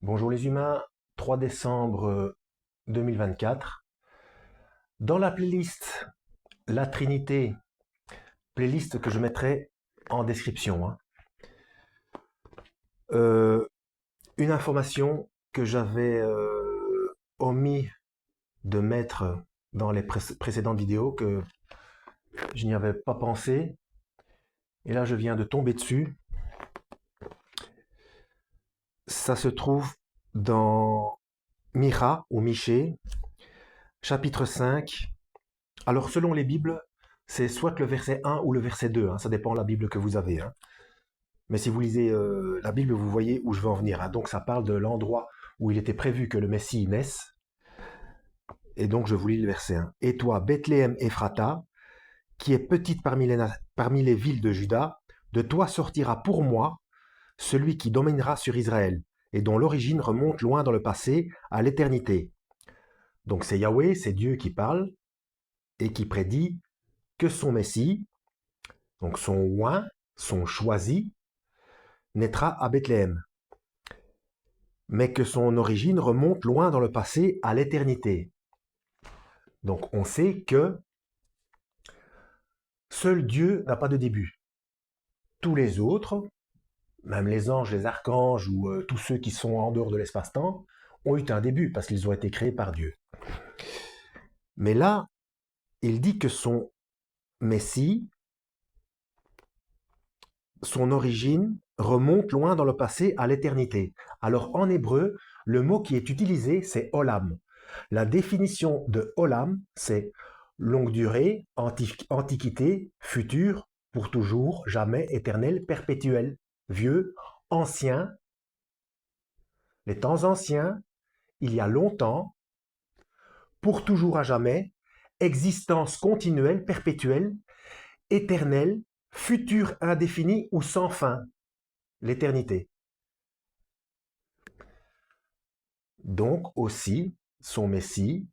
Bonjour les humains, 3 décembre 2024. Dans la playlist La Trinité, playlist que je mettrai en description, euh, une information que j'avais omis de mettre dans les précédentes vidéos, que je n'y avais pas pensé, et là je viens de tomber dessus. Ça se trouve dans Micha ou Michée, chapitre 5. Alors, selon les Bibles, c'est soit le verset 1 ou le verset 2, ça dépend de la Bible que vous avez. Mais si vous lisez la Bible, vous voyez où je veux en venir. Donc, ça parle de l'endroit où il était prévu que le Messie naisse. Et donc, je vous lis le verset 1. Et toi, Bethléem Ephrata, qui est petite parmi les villes de Juda, de toi sortira pour moi celui qui dominera sur Israël, et dont l'origine remonte loin dans le passé, à l'éternité. Donc, c'est Yahweh, c'est Dieu qui parle, et qui prédit que son Messie, donc son oint, son choisi, naîtra à Bethléem, mais que son origine remonte loin dans le passé, à l'éternité. Donc on sait que seul Dieu n'a pas de début. Tous les autres, même les anges, les archanges ou tous ceux qui sont en dehors de l'espace-temps, ont eu un début parce qu'ils ont été créés par Dieu. Mais là, il dit que son Messie, son origine remonte loin dans le passé à l'éternité. Alors en hébreu, le mot qui est utilisé, c'est olam. La définition de olam, c'est longue durée, antiquité, futur, pour toujours, jamais, éternel, perpétuel, vieux, ancien, les temps anciens, il y a longtemps, pour toujours à jamais, existence continuelle, perpétuelle, éternelle, futur indéfini ou sans fin, l'éternité. Donc aussi, son Messie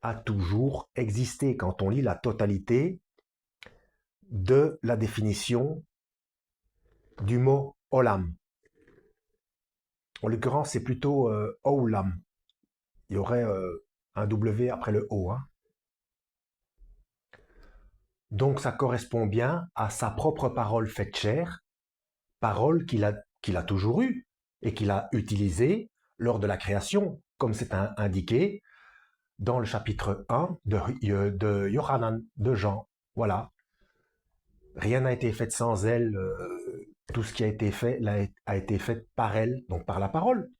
a toujours existé quand on lit la totalité de la définition du mot olam. En l'occurrence, c'est plutôt olam. Il y aurait un W après le O. Donc ça correspond bien à sa propre parole faite chair, parole qu'il a toujours eue et qu'il a utilisée lors de la création, comme c'est indiqué dans le chapitre 1 de Yohanan, de Jean. Voilà. Rien n'a été fait sans elle. Tout ce qui a été fait a été fait par elle, donc par la parole.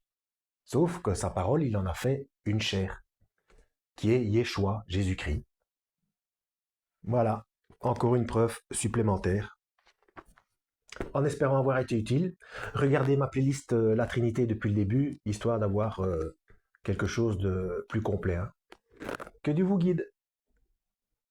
Sauf que sa parole, il en a fait une chair, qui est Yeshua, Jésus-Christ. Voilà, encore une preuve supplémentaire. En espérant avoir été utile, regardez ma playlist La Trinité depuis le début, histoire d'avoir quelque chose de plus complet. Que Dieu vous guide.